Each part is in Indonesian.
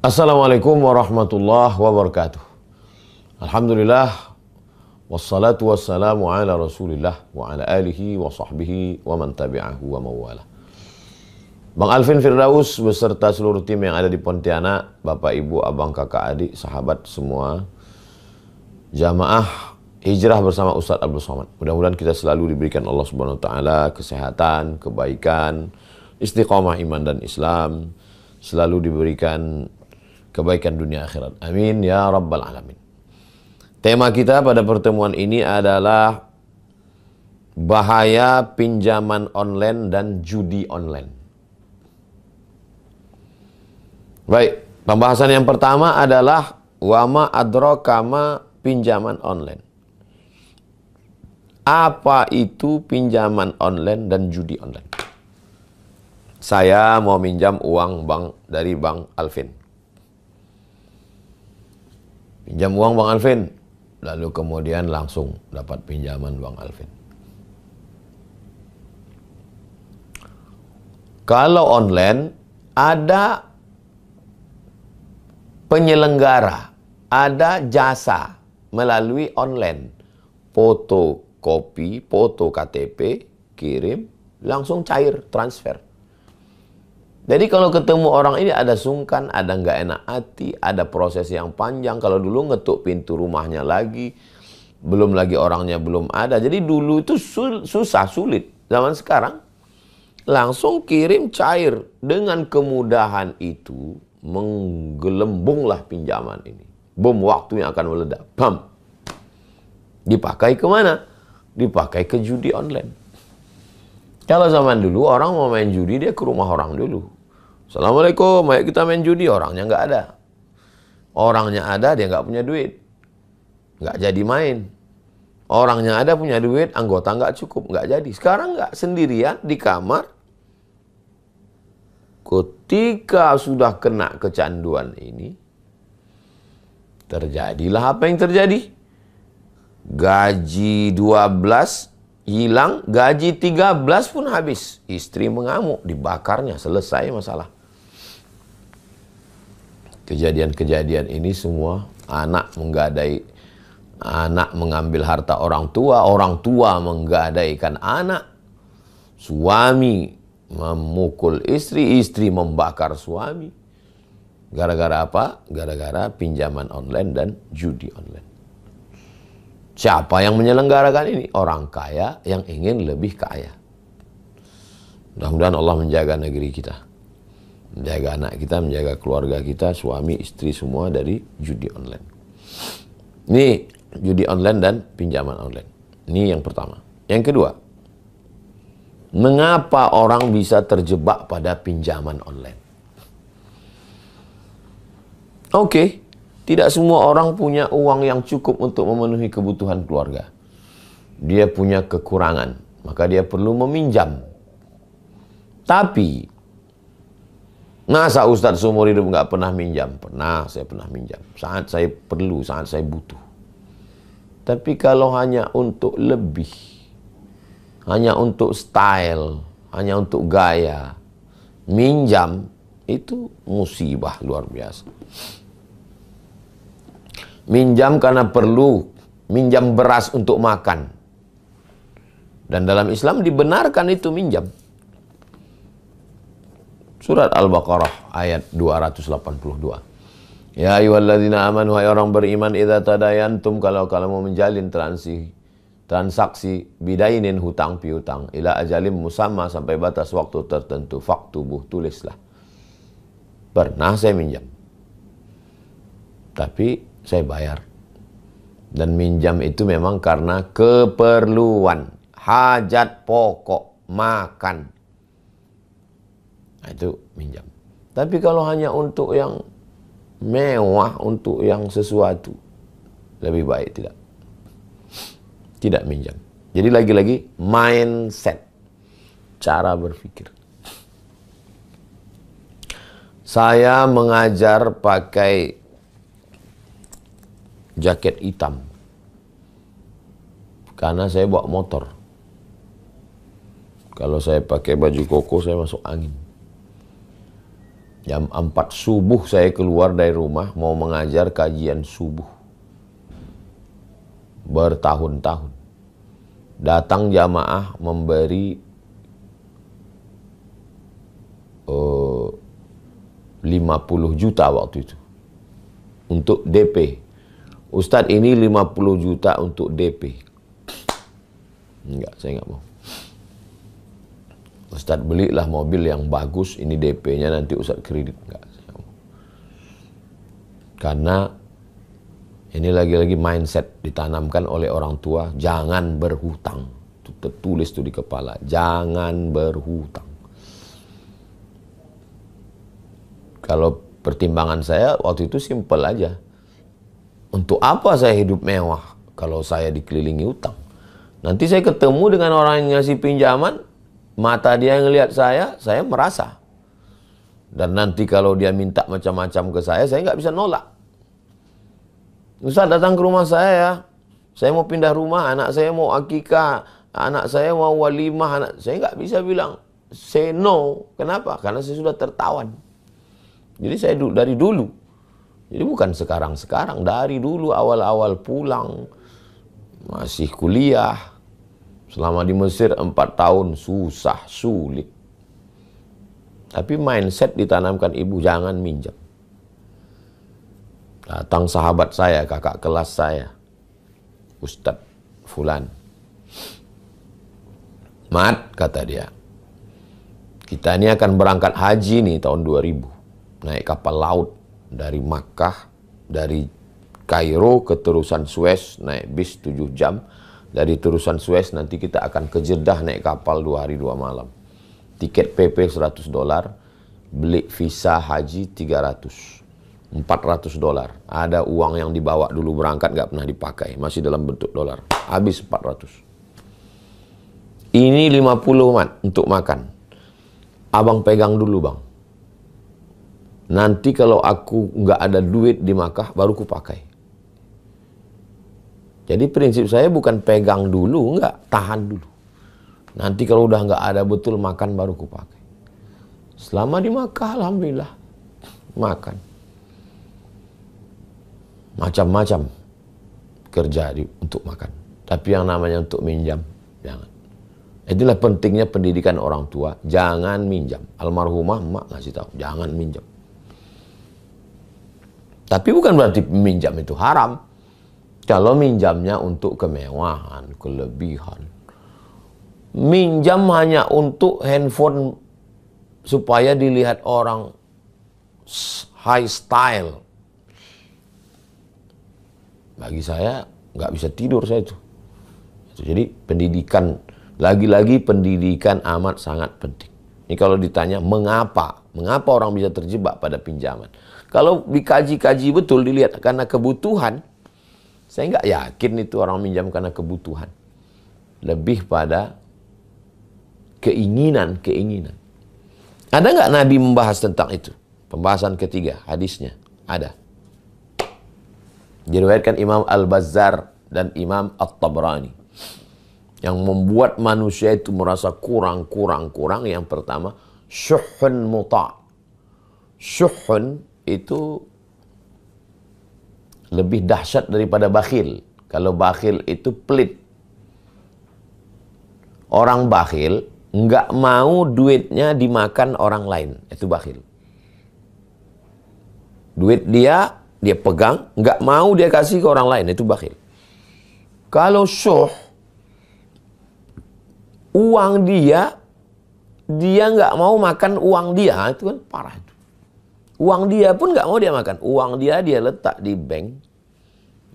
Assalamualaikum warahmatullahi wabarakatuh. Alhamdulillah, wassalatu wassalamu ala rasulillah wa ala alihi wa sahbihi wa man tabi'ahu wa mawala. Bang Alvin Firdaus beserta seluruh tim yang ada di Pontianak, Bapak Ibu, Abang, Kakak, Adik, sahabat semua, jamaah hijrah bersama Ustadz Abdul Somad. Mudah-mudahan kita selalu diberikan Allah Subhanahu wa taala kesehatan, kebaikan, istiqomah iman dan Islam, selalu diberikan kebaikan dunia akhirat. Amin ya rabbal alamin. Tema kita pada pertemuan ini adalah bahaya pinjaman online dan judi online. Baik, pembahasan yang pertama adalah wama adrokama pinjaman online. Apa itu pinjaman online dan judi online? Saya mau minjam uang dari Bang Alvin. Pinjam uang Bang Alvin, lalu kemudian langsung dapat pinjaman Bang Alvin. Kalau online, ada penyelenggara, ada jasa melalui online. Fotokopi, foto KTP, kirim, langsung cair, transfer. Jadi kalau ketemu orang ini ada sungkan, ada nggak enak hati, ada proses yang panjang. Kalau dulu ngetuk pintu rumahnya lagi, belum lagi orangnya belum ada. Jadi dulu itu susah, sulit. Zaman sekarang langsung kirim cair. Dengan kemudahan itu menggelembunglah pinjaman ini. Bom waktunya akan meledak. Bam. Dipakai kemana? Dipakai ke judi online. Kalau zaman dulu orang mau main judi dia ke rumah orang dulu. Assalamualaikum, ayo kita main judi. Orangnya nggak ada. Orangnya ada, dia nggak punya duit. Nggak jadi main. Orangnya ada, punya duit, anggota nggak cukup. Nggak jadi. Sekarang nggak, sendirian di kamar. Ketika sudah kena kecanduan ini, terjadilah apa yang terjadi. Gaji 12 hilang, gaji 13 pun habis. Istri mengamuk, dibakarnya, selesai masalah. Kejadian-kejadian ini semua anak menggadai, anak mengambil harta orang tua menggadaikan anak, suami memukul istri, istri membakar suami. Gara-gara apa? Gara-gara pinjaman online dan judi online. Siapa yang menyelenggarakan ini? Orang kaya yang ingin lebih kaya. Mudah-mudahan Allah menjaga negeri kita, menjaga anak kita, menjaga keluarga kita, suami, istri semua dari judi online. Ini judi online dan pinjaman online. Ini yang pertama. Yang kedua, mengapa orang bisa terjebak pada pinjaman online? Oke, tidak semua orang punya uang yang cukup untuk memenuhi kebutuhan keluarga. Dia punya kekurangan, maka dia perlu meminjam. Tapi masa Ustadz seumur hidup nggak pernah minjam? Pernah, saya pernah minjam. Saat saya perlu, saat saya butuh. Tapi kalau hanya untuk lebih, hanya untuk style, hanya untuk gaya, minjam itu musibah luar biasa. Minjam karena perlu, minjam beras untuk makan. Dan dalam Islam dibenarkan itu minjam. Surat Al-Baqarah ayat 282. Ya ayyuhalladzina amanu, hai orang beriman, idza tadayantum, kalau mau menjalin transaksi bidainin, hutang piutang, ila ajalim musamma, sampai batas waktu tertentu, faktubuh, tulislah. Pernah saya minjam, tapi saya bayar. Dan minjam itu memang karena keperluan, hajat pokok, makan. Nah, itu minjam. Tapi kalau hanya untuk yang mewah, untuk yang sesuatu, lebih baik tidak minjam. Jadi lagi-lagi mindset, cara berpikir. Saya mengajar pakai jaket hitam karena saya bawa motor. Kalau saya pakai baju koko, saya masuk angin. Jam 4 subuh saya keluar dari rumah mau mengajar kajian subuh. Bertahun-tahun. Datang jamaah memberi 50 juta waktu itu. Untuk DP. Ustadz ini 50 juta untuk DP. Enggak, saya enggak mau. Ustadz belilah mobil yang bagus, ini DP-nya nanti Ustadz kredit. Enggak, saya enggak mau. Karena ini lagi-lagi mindset ditanamkan oleh orang tua, jangan berhutang. Itu tertulis tuh di kepala, jangan berhutang. Kalau pertimbangan saya waktu itu simpel aja. Untuk apa saya hidup mewah kalau saya dikelilingi utang? Nanti saya ketemu dengan orang yang ngasih pinjaman, mata dia ngelihat saya merasa. Dan nanti kalau dia minta macam-macam ke saya nggak bisa nolak. Ustaz datang ke rumah saya mau pindah rumah, anak saya mau akikah, anak saya mau walimah, saya nggak bisa bilang say no. Kenapa? Karena saya sudah tertawan. Jadi saya dari dulu. Jadi bukan sekarang-sekarang, dari dulu awal-awal pulang, masih kuliah, selama di Mesir 4 tahun, susah, sulit. Tapi mindset ditanamkan ibu, jangan minjam. Datang sahabat saya, kakak kelas saya, Ustadz Fulan. Mat, kata dia, kita ini akan berangkat haji nih tahun 2000, naik kapal laut. Dari Makkah, dari Kairo ke terusan Suez, naik bis 7 jam. Dari terusan Suez nanti kita akan ke Jeddah naik kapal 2 hari 2 malam. Tiket PP $100, beli visa haji 300, $400. Ada uang yang dibawa dulu berangkat nggak pernah dipakai, masih dalam bentuk dolar. Habis 400. Ini 50 mat untuk makan. Abang pegang dulu bang. Nanti kalau aku nggak ada duit di Makkah, baru ku pakai. Jadi prinsip saya bukan pegang dulu, nggak, tahan dulu. Nanti kalau udah nggak ada betul makan, baru ku pakai. Selama di Makkah, alhamdulillah, makan. Macam-macam kerja untuk makan. Tapi yang namanya untuk minjam, jangan. Itulah pentingnya pendidikan orang tua, jangan minjam. Almarhumah emak ngasih tahu, jangan minjam. Tapi bukan berarti minjam itu haram. Kalau minjamnya untuk kemewahan, kelebihan. Minjam hanya untuk handphone supaya dilihat orang high style. Bagi saya nggak bisa tidur saya itu. Jadi pendidikan, lagi-lagi pendidikan amat sangat penting. Ini kalau ditanya mengapa orang bisa terjebak pada pinjaman. Kalau dikaji-kaji betul, dilihat karena kebutuhan, saya nggak yakin itu orang minjam karena kebutuhan. Lebih pada keinginan. Ada nggak Nabi membahas tentang itu? Pembahasan ketiga, hadisnya. Ada. Diriwayatkan Imam Al-Bazzar dan Imam At-Tabrani. Yang membuat manusia itu merasa kurang. Yang pertama, syuhun muta'. Syuhun itu lebih dahsyat daripada bakhil. Kalau bakhil itu pelit. Orang bakhil nggak mau duitnya dimakan orang lain. Itu bakhil. Duit dia pegang, nggak mau dia kasih ke orang lain. Itu bakhil. Kalau syuh, uang dia nggak mau makan uang dia. Itu kan parah. Uang dia pun nggak mau dia makan. Uang dia letak di bank.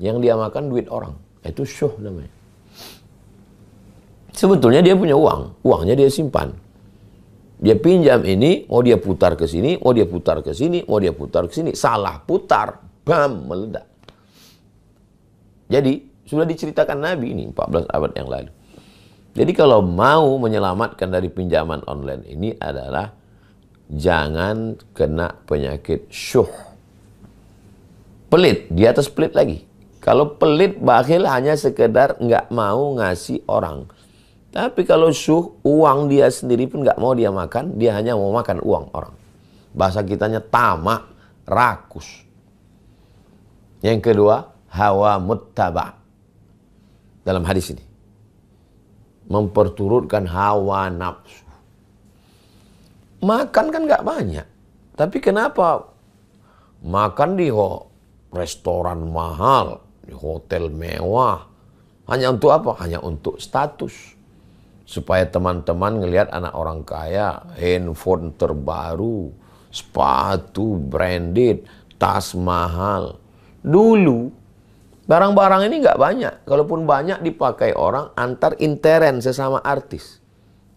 Yang dia makan duit orang. Itu syuh namanya. Sebetulnya dia punya uang. Uangnya dia simpan. Dia pinjam ini, mau dia putar ke sini, mau dia putar ke sini, mau dia putar ke sini. Salah putar. Bam, meledak. Jadi, sudah diceritakan Nabi ini 14 abad yang lalu. Jadi kalau mau menyelamatkan dari pinjaman online ini adalah jangan kena penyakit syuh. Pelit, di atas pelit lagi. Kalau pelit, bakhil hanya sekedar nggak mau ngasih orang. Tapi kalau syuh, uang dia sendiri pun nggak mau dia makan, dia hanya mau makan uang orang. Bahasa kitanya tamak, rakus. Yang kedua, hawa muttaba. Dalam hadis ini, memperturutkan hawa nafsu. Makan kan nggak banyak, tapi kenapa makan di restoran mahal, di hotel mewah? Hanya untuk apa? Hanya untuk status. Supaya teman-teman ngelihat anak orang kaya, handphone terbaru, sepatu branded, tas mahal. Dulu, barang-barang ini nggak banyak. Kalaupun banyak dipakai orang antar intern sesama artis.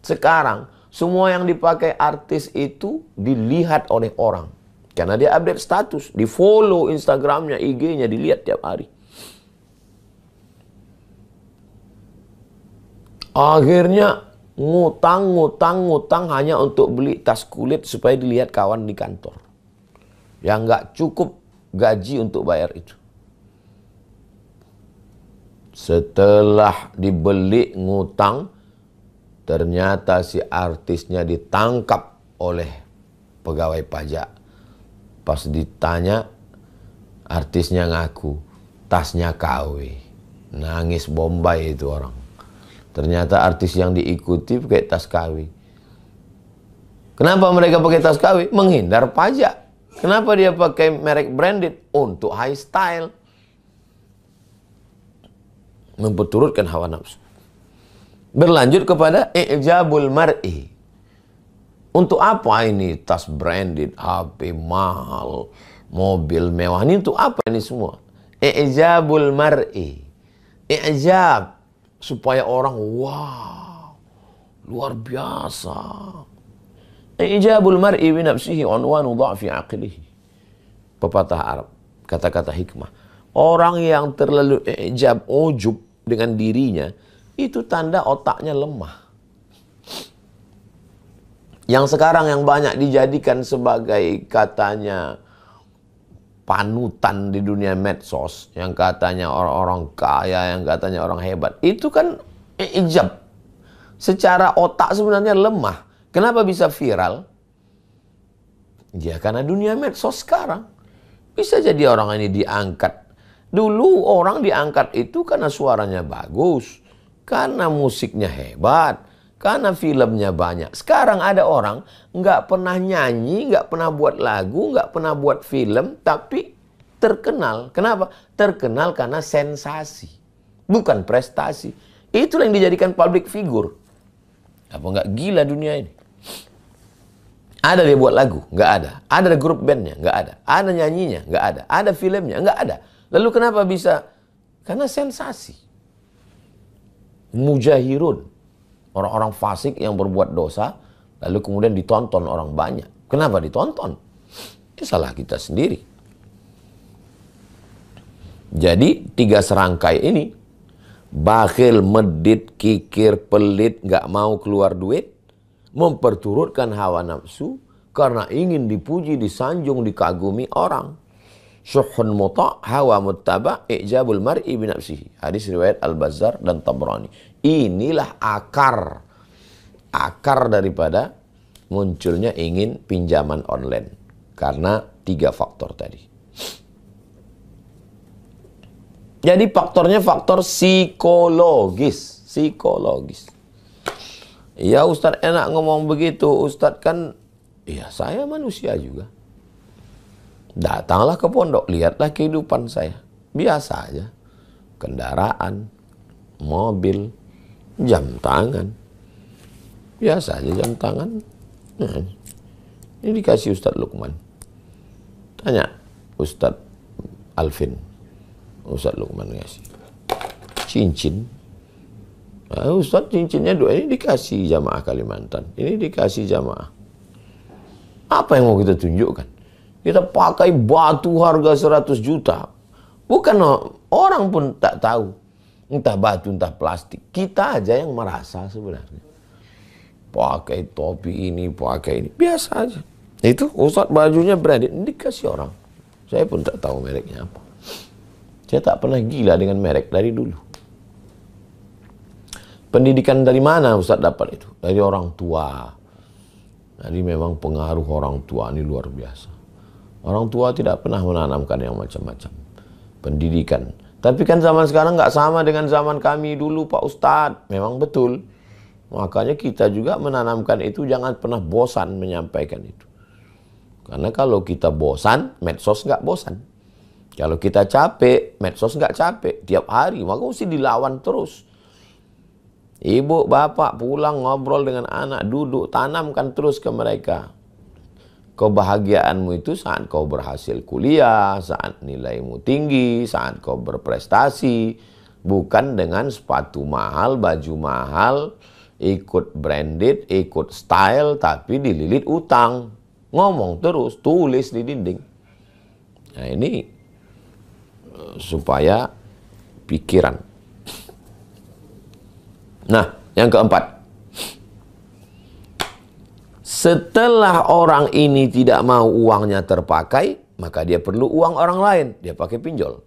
Sekarang, semua yang dipakai artis itu dilihat oleh orang. Karena dia update status, di follow Instagramnya, IG-nya, dilihat tiap hari. Akhirnya ngutang hanya untuk beli tas kulit supaya dilihat kawan di kantor. Yang nggak cukup gaji untuk bayar itu. Setelah dibeli ngutang, ternyata si artisnya ditangkap oleh pegawai pajak. Pas ditanya, artisnya ngaku tasnya KW. Nangis Bombay itu orang. Ternyata artis yang diikuti pakai tas KW. Kenapa mereka pakai tas KW? Menghindar pajak. Kenapa dia pakai merek branded? Untuk high style. Memperturutkan hawa nafsu. Berlanjut kepada i'jabul mar'i. Untuk apa ini tas branded, HP mahal, mobil mewah? Ini untuk apa ini semua? I'jabul mar'i. I'jab. Supaya orang, wow, luar biasa. I'jabul mar'i bi nafsihi unwanu dha'fi aqlihi. Pepatah Arab, kata-kata hikmah. Orang yang terlalu i'jab, ujub dengan dirinya, itu tanda otaknya lemah. Yang sekarang yang banyak dijadikan sebagai katanya panutan di dunia medsos, yang katanya orang-orang kaya, yang katanya orang hebat, itu kan ijab. Secara otak sebenarnya lemah. Kenapa bisa viral? Ya karena dunia medsos sekarang. Bisa jadi orang ini diangkat. Dulu orang diangkat itu karena suaranya bagus, karena musiknya hebat, karena filmnya banyak. Sekarang ada orang nggak pernah nyanyi, nggak pernah buat lagu, nggak pernah buat film, tapi terkenal. Kenapa? Terkenal karena sensasi, bukan prestasi. Itulah yang dijadikan public figure. Apa nggak gila dunia ini? Ada dia buat lagu? Nggak ada. Ada grup bandnya? Nggak ada. Ada nyanyinya? Nggak ada. Ada filmnya? Nggak ada. Lalu kenapa bisa? Karena sensasi. Mujahirun. Orang-orang fasik yang berbuat dosa, lalu kemudian ditonton orang banyak. Kenapa ditonton? Ya salah kita sendiri. Jadi 3 serangkai ini, bakhil, medit, kikir, pelit, nggak mau keluar duit, memperturutkan hawa nafsu karena ingin dipuji, disanjung, dikagumi orang. Syuhun muta' hawa muttaba' i'jabul mar'i binafsihi. Hadis riwayat Al-Bazzar dan Tabrani. Inilah akar daripada munculnya ingin pinjaman online. Karena 3 faktor tadi. Jadi faktornya faktor psikologis. Ya Ustadz enak ngomong begitu. Ustadz kan, ya saya manusia juga. Datanglah ke pondok, lihatlah kehidupan saya. Biasa aja. Kendaraan, mobil, jam tangan. Biasa aja jam tangan. Nah, ini dikasih Ustadz Lukman. Tanya Ustadz Alvin. Ustadz Lukman ngasih. Cincin. Nah, Ustadz cincinnya 2 ini dikasih jamaah Kalimantan. Ini dikasih jamaah. Apa yang mau kita tunjukkan? Kita pakai batu harga 100 juta. Bukan orang pun tak tahu. Entah batu, entah plastik. Kita aja yang merasa sebenarnya. Pakai topi ini, pakai ini. Biasa aja. Itu Ustadz bajunya branded. Dikasih orang. Saya pun tak tahu mereknya apa. Saya tak pernah gila dengan merek dari dulu. Pendidikan dari mana Ustadz dapat itu? Dari orang tua. Jadi memang pengaruh orang tua ini luar biasa. Orang tua tidak pernah menanamkan yang macam-macam. Pendidikan. Tapi kan zaman sekarang nggak sama dengan zaman kami dulu Pak Ustadz. Memang betul. Makanya kita juga menanamkan itu, jangan pernah bosan menyampaikan itu. Karena kalau kita bosan, medsos nggak bosan. Kalau kita capek, medsos nggak capek. Tiap hari, maka mesti dilawan terus. Ibu, bapak pulang ngobrol dengan anak, duduk, tanamkan terus ke mereka. Kebahagiaanmu itu saat kau berhasil kuliah, saat nilaimu tinggi, saat kau berprestasi. Bukan dengan sepatu mahal, baju mahal, ikut branded, ikut style, tapi dililit utang. Ngomong terus, tulis di dinding. Nah ini supaya pikiran. Nah, yang keempat. Setelah orang ini tidak mau uangnya terpakai, maka dia perlu uang orang lain. Dia pakai pinjol.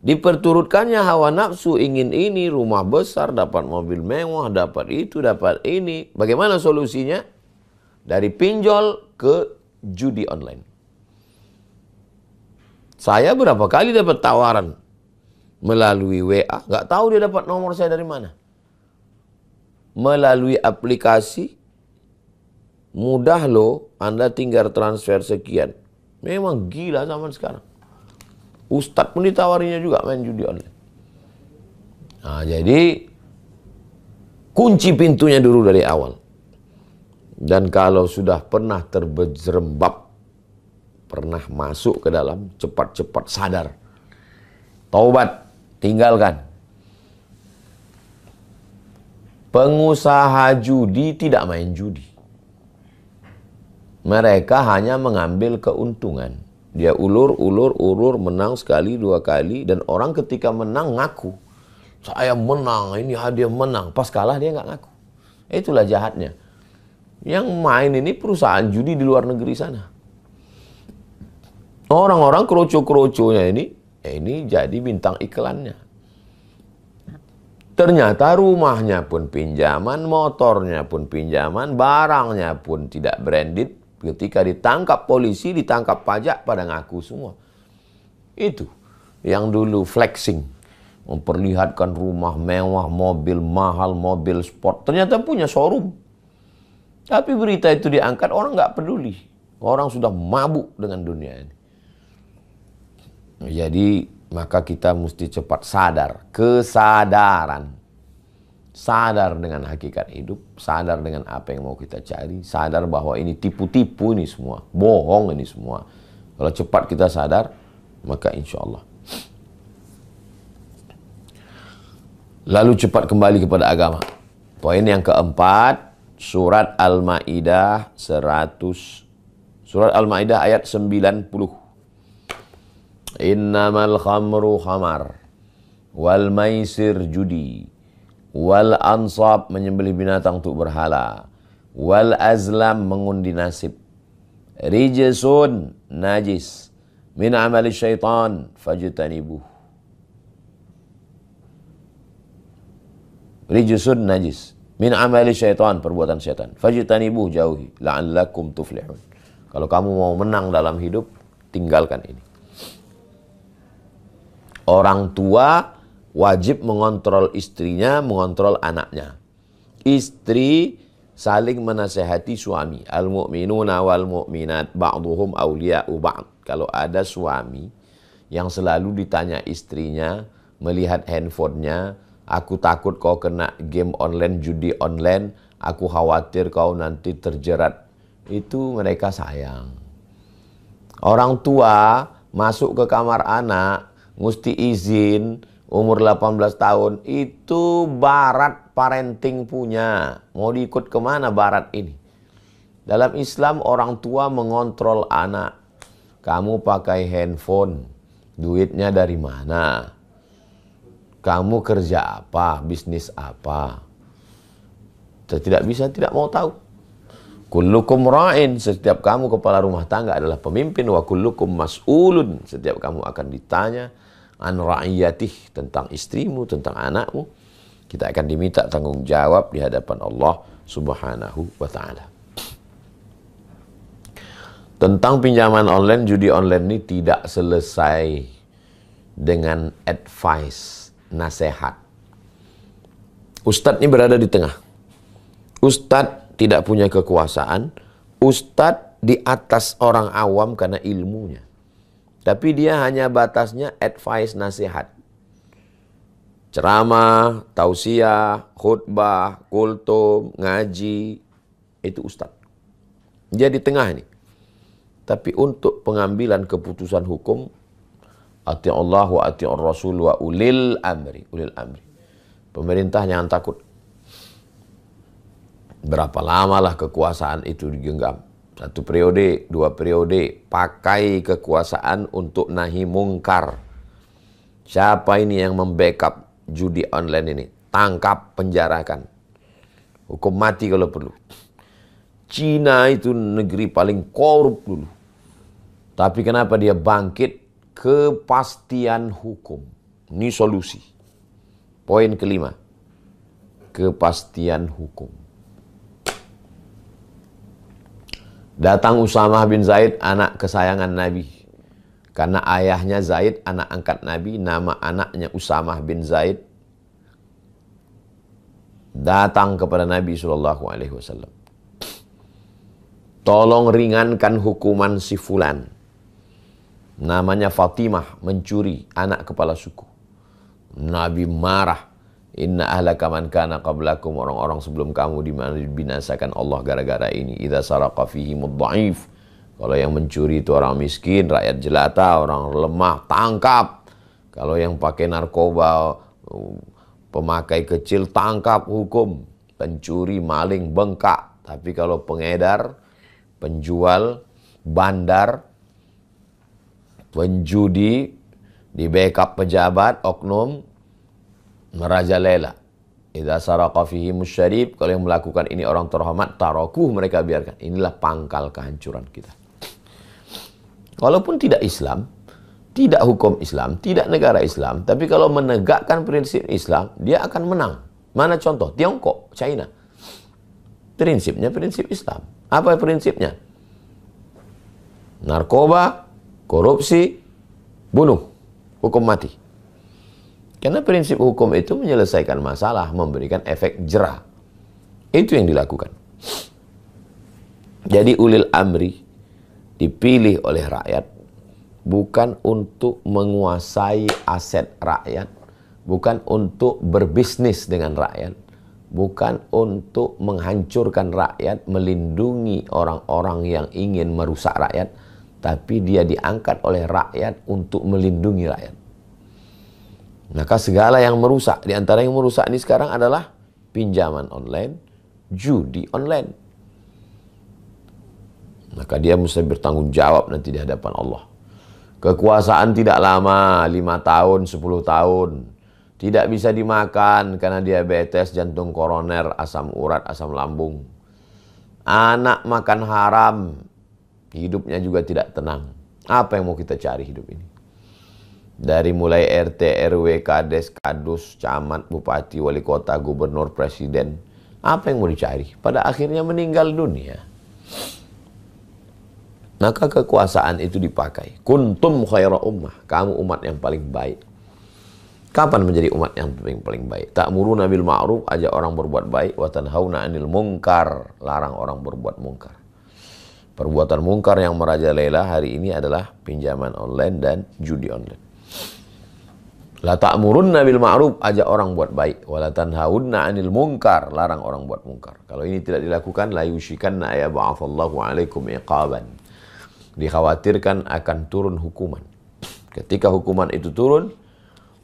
Diperturutkannya hawa nafsu, ingin ini, rumah besar, dapat mobil mewah, dapat itu, dapat ini. Bagaimana solusinya? Dari pinjol ke judi online. Saya berapa kali dapat tawaran melalui WA, nggak tahu dia dapat nomor saya dari mana. Melalui aplikasi, mudah loh, Anda tinggal transfer sekian. Memang gila zaman sekarang. Ustadz pun ditawarinya juga main judi online. Nah, jadi kunci pintunya dulu dari awal. Dan kalau sudah pernah terjerembab, pernah masuk ke dalam, cepat-cepat sadar. Taubat, tinggalkan. Pengusaha judi tidak main judi. Mereka hanya mengambil keuntungan. Dia ulur, menang sekali, dua kali. Dan orang ketika menang ngaku. Saya menang, ini hadiah menang. Pas kalah dia nggak ngaku. Itulah jahatnya. Yang main ini perusahaan judi di luar negeri sana. Orang-orang kroco-kroconya ini jadi bintang iklannya. Ternyata rumahnya pun pinjaman, motornya pun pinjaman, barangnya pun tidak branded. Ketika ditangkap polisi, ditangkap pajak, pada ngaku semua. Itu yang dulu flexing, memperlihatkan rumah mewah, mobil mahal, mobil sport. Ternyata punya showroom. Tapi berita itu diangkat, orang nggak peduli. Orang sudah mabuk dengan dunia ini. Jadi maka kita mesti cepat sadar. Kesadaran. Sadar dengan hakikat hidup. Sadar dengan apa yang mau kita cari. Sadar bahwa ini tipu-tipu ini semua. Bohong ini semua. Kalau cepat kita sadar, maka insya Allah. Lalu cepat kembali kepada agama. Poin yang keempat. Surat Al-Ma'idah 100. Surat Al-Ma'idah ayat 90. Innamal khamru khamar, wal maisir judi, wal ansab menyembelih binatang untuk berhala, wal azlam mengundi nasib, rijsun najis, min amali syaitan fajtanibuh. Rijsun najis, min amali syaitan, perbuatan syaitan, fajtanibuh, jauhi, la'allakum tuflihun. Kalau kamu mau menang dalam hidup, tinggalkan ini. Orang tua wajib mengontrol istrinya, mengontrol anaknya. Istri saling menasehati suami. Al-mu'minuna wal mu'minat ba'duhum awliya'u ba'd. Kalau ada suami yang selalu ditanya istrinya, melihat handphonenya, aku takut kau kena game online, judi online, aku khawatir kau nanti terjerat. Itu mereka sayang. Orang tua masuk ke kamar anak, mesti izin, umur 18 tahun, itu barat parenting punya. Mau diikut kemana barat ini? Dalam Islam orang tua mengontrol anak. Kamu pakai handphone, duitnya dari mana? Kamu kerja apa? Bisnis apa? Tidak bisa, tidak mau tahu. Kullukum ra'in, setiap kamu kepala rumah tangga adalah pemimpin. Wa kullukum mas'ulun, setiap kamu akan ditanya an ra'iyatih, tentang istrimu, tentang anakmu. Kita akan diminta tanggung jawab di hadapan Allah Subhanahu wa ta'ala. Tentang pinjaman online, judi online ini tidak selesai dengan advice, nasihat. Ustadz ini berada di tengah. Ustadz tidak punya kekuasaan. Ustadz di atas orang awam karena ilmunya. Tapi dia hanya batasnya advice, nasihat. Ceramah, tausiah, khutbah, kultum, ngaji. Itu ustadz. Dia di tengah ini. Tapi untuk pengambilan keputusan hukum, ati'ullah wa ati'ur rasul wa ulil amri. Ulil amri. Pemerintah jangan takut. Berapa lamalah kekuasaan itu digenggam? 1 periode, 2 periode. Pakai kekuasaan untuk nahi mungkar. Siapa ini yang membackup judi online ini? Tangkap, penjarakan. Hukum mati kalau perlu. Cina itu negeri paling korup dulu. Tapi kenapa dia bangkit? Kepastian hukum. Ini solusi. Poin kelima. Kepastian hukum. Datang Usamah bin Zaid, anak kesayangan Nabi. Karena ayahnya Zaid, anak angkat Nabi. Nama anaknya Usamah bin Zaid. Datang kepada Nabi SAW. Tolong ringankan hukuman si fulan. Namanya Fatimah, mencuri, anak kepala suku. Nabi marah. Inna ahlaka man kana qablakum, orang-orang sebelum kamu dibinasakan Allah gara-gara ini. Idza saraqa fihimud dha'if. Kalau yang mencuri itu orang miskin, rakyat jelata, orang lemah, tangkap. Kalau yang pakai narkoba, pemakai kecil, tangkap, hukum. Pencuri, maling, bengkak. Tapi kalau pengedar, penjual, bandar, penjudi, di backup pejabat, oknum, merajalela. Idza saraqa fihimus syarif, kalau yang melakukan ini orang terhormat, tarakuh, mereka biarkan. Inilah pangkal kehancuran kita. Walaupun tidak Islam, tidak hukum Islam, tidak negara Islam, tapi kalau menegakkan prinsip Islam, dia akan menang. Mana contoh? Tiongkok, China. Prinsipnya prinsip Islam. Apa prinsipnya? Narkoba, korupsi, bunuh, hukum mati. Karena prinsip hukum itu menyelesaikan masalah, memberikan efek jera. Itu yang dilakukan. Jadi ulil amri dipilih oleh rakyat bukan untuk menguasai aset rakyat, bukan untuk berbisnis dengan rakyat, bukan untuk menghancurkan rakyat, melindungi orang-orang yang ingin merusak rakyat, tapi dia diangkat oleh rakyat untuk melindungi rakyat. Maka segala yang merusak, di antara yang merusak ini sekarang adalah pinjaman online, judi online. Maka dia mesti bertanggung jawab nanti di hadapan Allah. Kekuasaan tidak lama, 5 tahun, 10 tahun. Tidak bisa dimakan karena diabetes, jantung koroner, asam urat, asam lambung. Anak makan haram, hidupnya juga tidak tenang. Apa yang mau kita cari hidup ini? Dari mulai RT, RW, Kades, Kadus, Camat, Bupati, Wali Kota, Gubernur, Presiden. Apa yang mau dicari? Pada akhirnya meninggal dunia. Maka kekuasaan itu dipakai. Kuntum khaira ummah. Kamu umat yang paling baik. Kapan menjadi umat yang paling baik? Ta'muruna bil ma'ruf, ajak orang berbuat baik. Wa tanhauna 'anil munkar, larang orang berbuat mungkar. Perbuatan mungkar yang merajalela hari ini adalah pinjaman online dan judi online. La ta'murunna bil ma'ruf, ajak orang buat baik. Wa la tanhauna 'anil munkar, larang orang buat mungkar. Kalau ini tidak dilakukan, la yushikanna ya ba'athallahu 'alaikum iqaban. Dikhawatirkan akan turun hukuman. Ketika hukuman itu turun,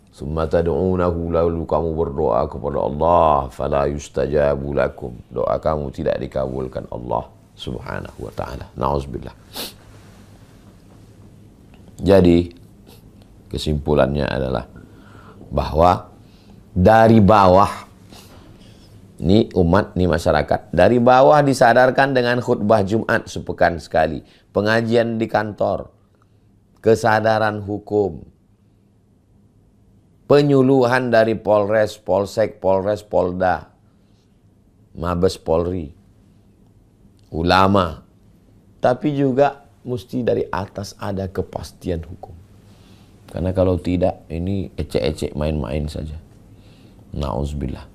summa tad'unahu, lalu kamu berdoa kepada Allah, fala yustajabu lakum. Doa kamu tidak dikabulkan Allah Subhanahu wa ta'ala. Na'udzubillah. Jadi kesimpulannya adalah bahwa dari bawah, ini umat, ini masyarakat, dari bawah disadarkan dengan khutbah Jumat sepekan sekali, pengajian di kantor, kesadaran hukum, penyuluhan dari Polres, Polsek, Polres, Polda, Mabes Polri, ulama, tapi juga mesti dari atas ada kepastian hukum. Karena kalau tidak, ini ecek-ecek main-main saja. Na'udzubillah.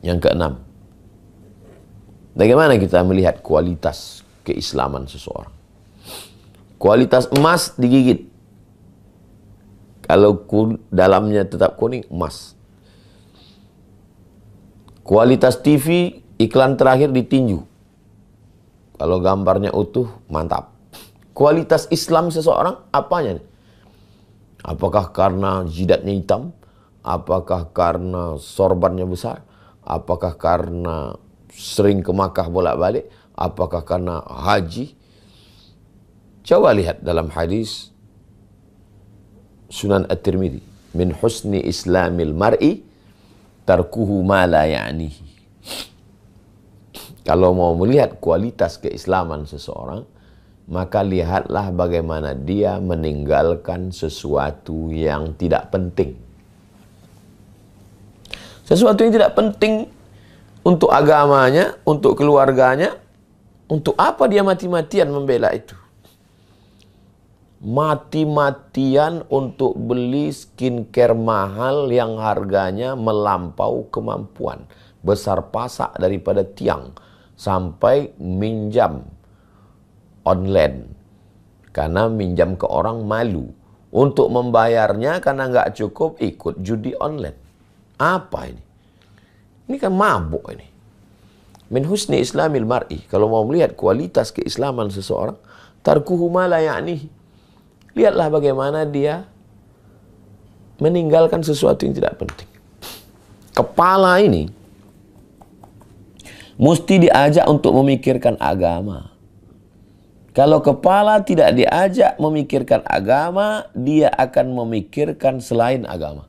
Yang keenam, bagaimana kita melihat kualitas keislaman seseorang? Kualitas emas digigit. Kalau dalamnya tetap kuning, emas. Kualitas TV, iklan terakhir ditinju. Kalau gambarnya utuh, mantap. Kualitas Islam seseorang, apanya? Apakah karena jidatnya hitam? Apakah karena sorbannya besar? Apakah karena sering ke Makkah bolak-balik? Apakah karena haji? Coba lihat dalam hadis Sunan At-Tirmidzi. Min husni islamil mar'i tarkuhu ma la ya'nihi. Kalau mau melihat kualitas keislaman seseorang, maka lihatlah bagaimana dia meninggalkan sesuatu yang tidak penting. Sesuatu yang tidak penting untuk agamanya, untuk keluarganya, untuk apa dia mati-matian membela itu? Mati-matian untuk beli skincare mahal yang harganya melampau kemampuan. Besar pasak daripada tiang. Sampai minjam online. Karena minjam ke orang malu. Untuk membayarnya karena nggak cukup ikut judi online. Apa ini? Ini kan mabuk ini. Min husni islamil mar'i. Kalau mau melihat kualitas keislaman seseorang, tarkuhu ma la ya'nihi. Lihatlah bagaimana dia meninggalkan sesuatu yang tidak penting. Kepala ini mesti diajak untuk memikirkan agama. Kalau kepala tidak diajak memikirkan agama, dia akan memikirkan selain agama.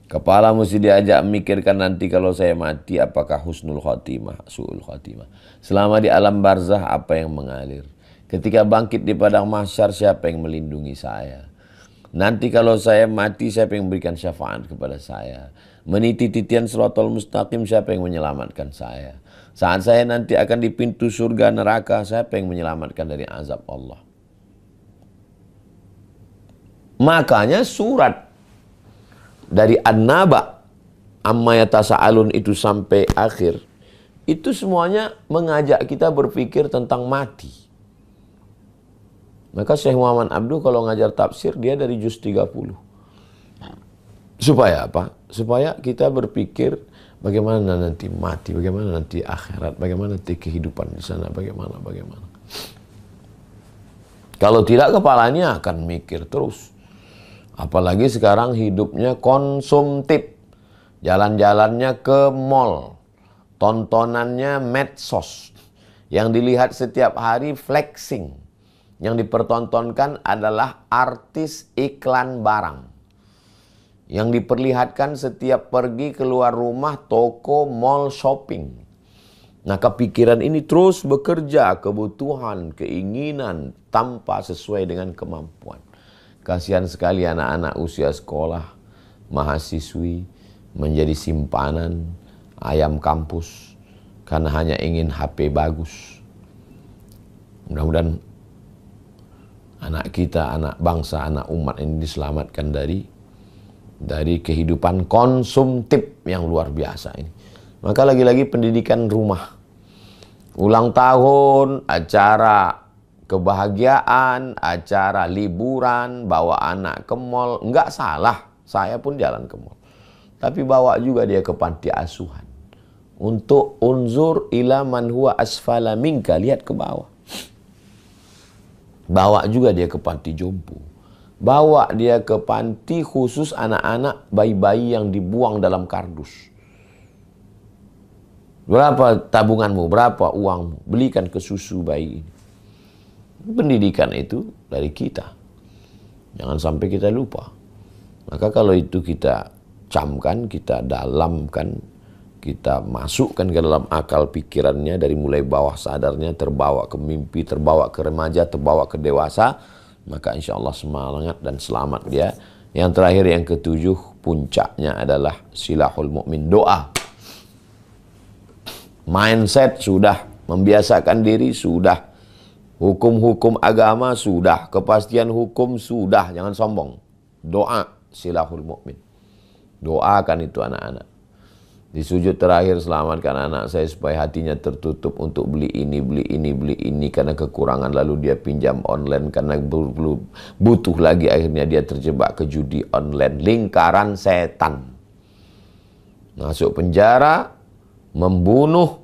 Kepala mesti diajak memikirkan nanti kalau saya mati apakah husnul khotimah, su'ul khotimah. Selama di alam barzah apa yang mengalir. Ketika bangkit di padang mahsyar, siapa yang melindungi saya? Nanti kalau saya mati, siapa yang memberikan syafaat kepada saya? Meniti titian siratal mustaqim, siapa yang menyelamatkan saya? Saat saya nanti akan di pintu surga neraka, siapa yang menyelamatkan dari azab Allah? Makanya surat dari An-Naba, amma yatasa'alun itu sampai akhir, itu semuanya mengajak kita berpikir tentang mati. Maka Syekh Muhammad Abduh kalau ngajar tafsir, dia dari juz 30. Supaya apa? Supaya kita berpikir bagaimana nanti mati, bagaimana nanti akhirat, bagaimana nanti kehidupan di sana, bagaimana. Kalau tidak, kepalanya akan mikir terus. Apalagi sekarang hidupnya konsumtif. Jalan-jalannya ke mall. Tontonannya medsos. Yang dilihat setiap hari flexing. Yang dipertontonkan adalah artis iklan barang. Yang diperlihatkan setiap pergi keluar rumah, toko, mall, shopping. Nah, kepikiran ini terus bekerja, kebutuhan, keinginan, tanpa sesuai dengan kemampuan. Kasihan sekali anak-anak usia sekolah, mahasiswi, menjadi simpanan ayam kampus, karena hanya ingin HP bagus. Mudah-mudahan anak kita, anak bangsa, anak umat ini diselamatkan dari kehidupan konsumtif yang luar biasa ini. Maka lagi-lagi pendidikan rumah. Ulang tahun, acara kebahagiaan, acara liburan, bawa anak ke mall. Enggak salah, saya pun jalan ke mall. Tapi bawa juga dia ke panti asuhan. Untuk unzur ila man huwa asfala minka, lihat ke bawah. Bawa juga dia ke panti jompo. Bawa dia ke panti khusus anak-anak bayi-bayi yang dibuang dalam kardus. Berapa tabunganmu? Berapa uangmu? Belikan ke susu bayi ini. Pendidikan itu dari kita. Jangan sampai kita lupa. Maka kalau itu kita camkan, kita dalamkan, kita masukkan ke dalam akal pikirannya dari mulai bawah sadarnya, terbawa ke mimpi, terbawa ke remaja, terbawa ke dewasa, maka insya Allah semangat dan selamat dia. Yang terakhir, yang ketujuh, puncaknya adalah silahul mukmin, doa. Mindset sudah, membiasakan diri sudah, Hukum-hukum agama sudah, kepastian hukum sudah, jangan sombong. Doa silahul mukmin. Doakan itu anak-anak. Di sujud terakhir, selamatkan anak saya supaya hatinya tertutup untuk beli ini, beli ini, beli ini karena kekurangan, lalu dia pinjam online karena butuh lagi, akhirnya dia terjebak ke judi online. Lingkaran setan. Masuk penjara, membunuh.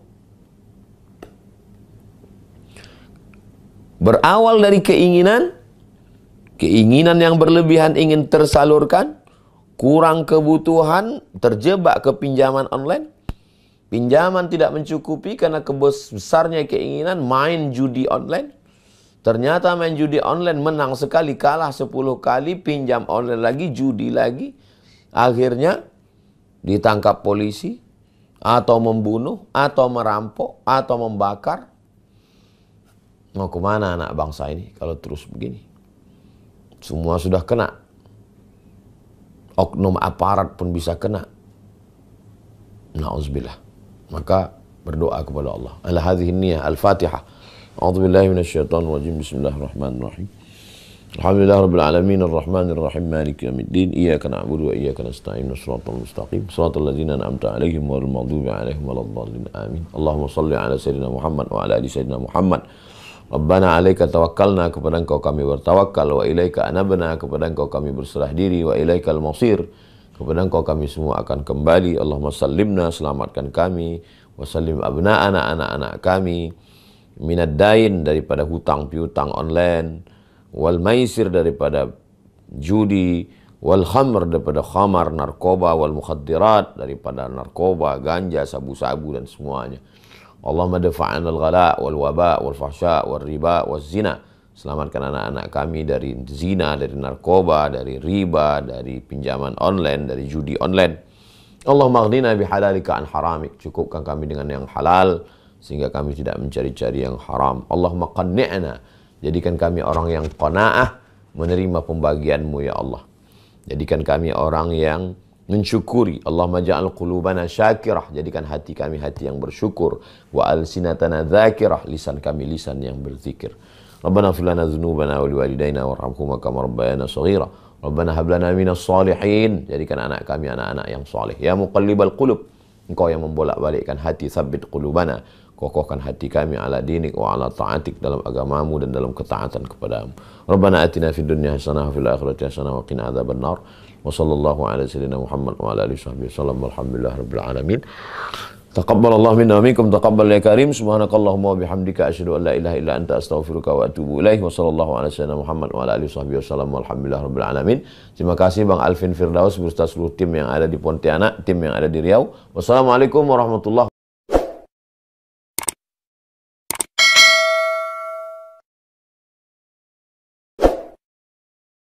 Berawal dari keinginan yang berlebihan ingin tersalurkan, kurang kebutuhan, terjebak ke pinjaman online. Pinjaman tidak mencukupi karena besarnya keinginan main judi online. Ternyata main judi online menang sekali, kalah 10 kali, pinjam online lagi, judi lagi. Akhirnya ditangkap polisi, atau membunuh, atau merampok, atau membakar. Mau kemana anak bangsa ini kalau terus begini? Semua sudah kena. Oknum aparat pun bisa kena. Na'udzubillah. Maka berdoa kepada Allah. Ala hadhihi niyah al-Fatihah. A'udzubillahi minasyaitonir rajim. Bismillahirrahmanirrahim. Alhamdulillah rabbil alamin arrahmanir rahim maliki yaumiddin. Iyyaka na'budu wa iyyaka nasta'in. Shiratal mustaqim. Shiratal ladzina an'amta 'alaihim ghairil maghdubi 'alaihim waladdallin. Amin. Allahumma shalli 'ala sayyidina Muhammad wa 'ala ali sayyidina Muhammad. Rabbana alaika tawakkalna, kepada Engkau kami bertawakal, wa ilaika anabna, kepada Engkau kami berserah diri, wa ilaikal masir, kepada Engkau kami semua akan kembali. Allahumma sallimna, selamatkan kami, wa sallim abna'ana, anak-anak kami, minad dain, daripada hutang piutang online, wal maisir, daripada judi, wal khamr, daripada khamar, narkoba, wal mukhaddirat, daripada narkoba, ganja, sabu-sabu dan semuanya. Allahumma dafa'an al-ghala wal waba wal fahsya wal riba wal zina. Selamatkan anak-anak kami dari zina, dari narkoba, dari riba, dari pinjaman online, dari judi online. Allahumma aghnina bihalalika an haramik. Cukupkan kami dengan yang halal sehingga kami tidak mencari-cari yang haram. Allahumma qanni'na. Jadikan kami orang yang qanaah, menerima pembagianmu ya Allah. Jadikan kami orang yang mensyukuri. Allahumma ja'al qulubana syakirah, jadikan hati kami hati yang bersyukur, wa alsinatana dzakirah, lisan kami lisan yang berzikir. Rabbana ighfir lana dzunubana wa liwalidayna warhamhuma kama rabbayana shaghira. Rabbana hab lana minas shalihin, jadikan anak kami anak-anak yang saleh. Ya muqallibal qulub, Engkau yang membolak-balikkan hati, tsabbit qulubana, kokohkan hati kami ala dinik wa ala ta'atik, dalam agamamu dan dalam ketaatan kepadamu. Rabbana atina fid dunya hasanah wa fil akhirati hasanah wa qina adzabannar. Wa sallallahu ala sayyidina Muhammad wa ala alihi wasallam. Walhamdulillah rabbil alamin. Taqabbalallahu minna wa minkum, taqabbal ya karim. Subhanakallahumma wa bihamdika asyhadu an la ilaha illa anta astaghfiruka wa atubu ilaih. Wa sallallahu ala sayyidina Muhammad wa ala alihi wasallam. Walhamdulillah rabbil alamin. Terima kasih Bang Alvin Firdaus beserta seluruh tim yang ada di Pontianak, tim yang ada di Riau. Wassalamualaikum warahmatullahi